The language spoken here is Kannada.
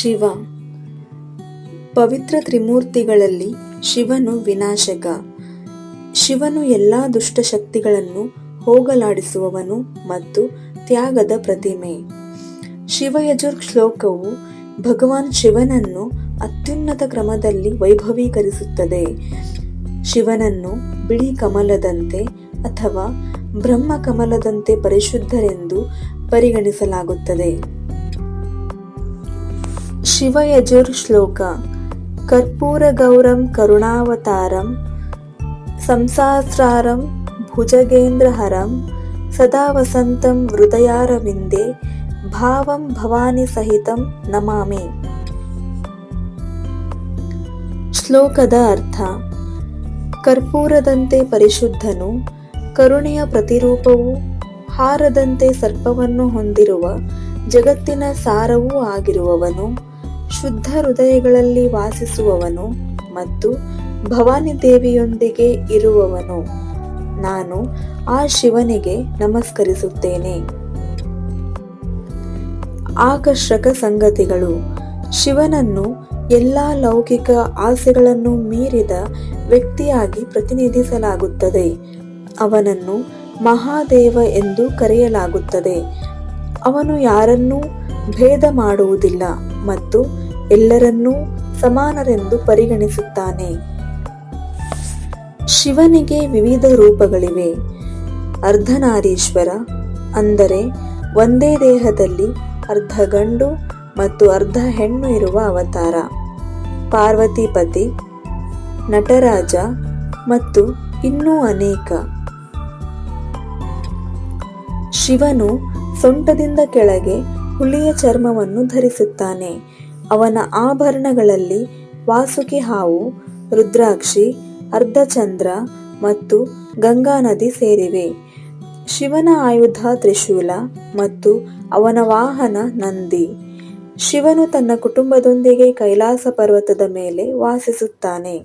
ಶಿವ ಪವಿತ್ರ ತ್ರಿಮೂರ್ತಿಗಳಲ್ಲಿ ಶಿವನು ವಿನಾಶಕ. ಶಿವನು ಎಲ್ಲಾ ದುಷ್ಟಶಕ್ತಿಗಳನ್ನು ಹೋಗಲಾಡಿಸುವವನು ಮತ್ತು ತ್ಯಾಗದ ಪ್ರತಿಮೆ. ಶಿವಯಜುರ್ ಶ್ಲೋಕವು ಭಗವಾನ್ ಶಿವನನ್ನು ಅತ್ಯುನ್ನತ ಕ್ರಮದಲ್ಲಿ ವೈಭವೀಕರಿಸುತ್ತದೆ. ಶಿವನನ್ನು ಬಿಳಿ ಕಮಲದಂತೆ ಅಥವಾ ಬ್ರಹ್ಮ ಕಮಲದಂತೆ ಪರಿಶುದ್ಧರೆಂದು ಪರಿಗಣಿಸಲಾಗುತ್ತದೆ. ಶಿವಯಜುರ್ ಶ್ಲೋಕ: ಕರ್ಪೂರ ಗೌರಂ ಕರುಣಾವತಾರಂ ಸಂಸಹಸ್ರಾರಂ ಭುಜಗೇಂದ್ರಹರಂ ಸದಾ ವಸಂತಂ ಹೃದಯಾರವಿಂದೇ ಭಾವಂ ಭವಾನಿ ಸಹಿತಂ ನಮಾಮಿ. ಶ್ಲೋಕದ ಅರ್ಥ: ಕರ್ಪೂರದಂತೆ ಪರಿಶುದ್ಧನು, ಕರುಣೆಯ ಪ್ರತಿರೂಪವೂ ಹಾರದಂತೆ ಸರ್ಪವನ್ನು ಹೊಂದಿರುವ ಜಗತ್ತಿನ ಸಾರವೂ ಆಗಿರುವವನು, ಶುದ್ಧ ಹೃದಯಗಳಲ್ಲಿ ವಾಸಿಸುವವನು ಮತ್ತು ಭವಾನಿ ದೇವಿಯೊಂದಿಗೆ ಇರುವವನು. ನಾನು ಆ ಶಿವನಿಗೆ ನಮಸ್ಕರಿಸುತ್ತೇನೆ. ಆಕರ್ಷಕ ಸಂಗತಿಗಳು: ಶಿವನನ್ನು ಎಲ್ಲಾ ಲೌಕಿಕ ಆಸೆಗಳನ್ನು ಮೀರಿದ ವ್ಯಕ್ತಿಯಾಗಿ ಪ್ರತಿನಿಧಿಸಲಾಗುತ್ತದೆ. ಅವನನ್ನು ಮಹಾದೇವ ಎಂದು ಕರೆಯಲಾಗುತ್ತದೆ. ಅವನು ಯಾರನ್ನೂ ಭೇದ ಮಾಡುವುದಿಲ್ಲ ಮತ್ತು ಎಲ್ಲರನ್ನೂ ಸಮಾನರೆಂದು ಪರಿಗಣಿಸುತ್ತಾನೆ. ಶಿವನಿಗೆ ವಿವಿಧ ರೂಪಗಳಿವೆ. ಅರ್ಧನಾರೀಶ್ವರ, ಅಂದರೆ ಒಂದೇ ದೇಹದಲ್ಲಿ ಅರ್ಧ ಗಂಡು ಮತ್ತು ಅರ್ಧ ಹೆಣ್ಣು ಇರುವ ಅವತಾರ. ಪಾರ್ವತಿಪತಿ, ನಟರಾಜ ಮತ್ತು ಇನ್ನೂ ಅನೇಕ. ಶಿವನು ಸೊಂಟದಿಂದ ಕೆಳಗೆ ಹುಲಿಯ ಚರ್ಮವನ್ನು ಧರಿಸುತ್ತಾನೆ. ಅವನ ಆಭರಣಗಳಲ್ಲಿ ವಾಸುಕಿ ಹಾವು, ರುದ್ರಾಕ್ಷಿ, ಅರ್ಧಚಂದ್ರ ಮತ್ತು ಗಂಗಾ ನದಿ ಸೇರಿವೆ. ಶಿವನ ಆಯುಧ ತ್ರಿಶೂಲ ಮತ್ತು ಅವನ ವಾಹನ ನಂದಿ. ಶಿವನು ತನ್ನ ಕುಟುಂಬದೊಂದಿಗೆ ಕೈಲಾಸ ಪರ್ವತದ ಮೇಲೆ ವಾಸಿಸುತ್ತಾನೆ.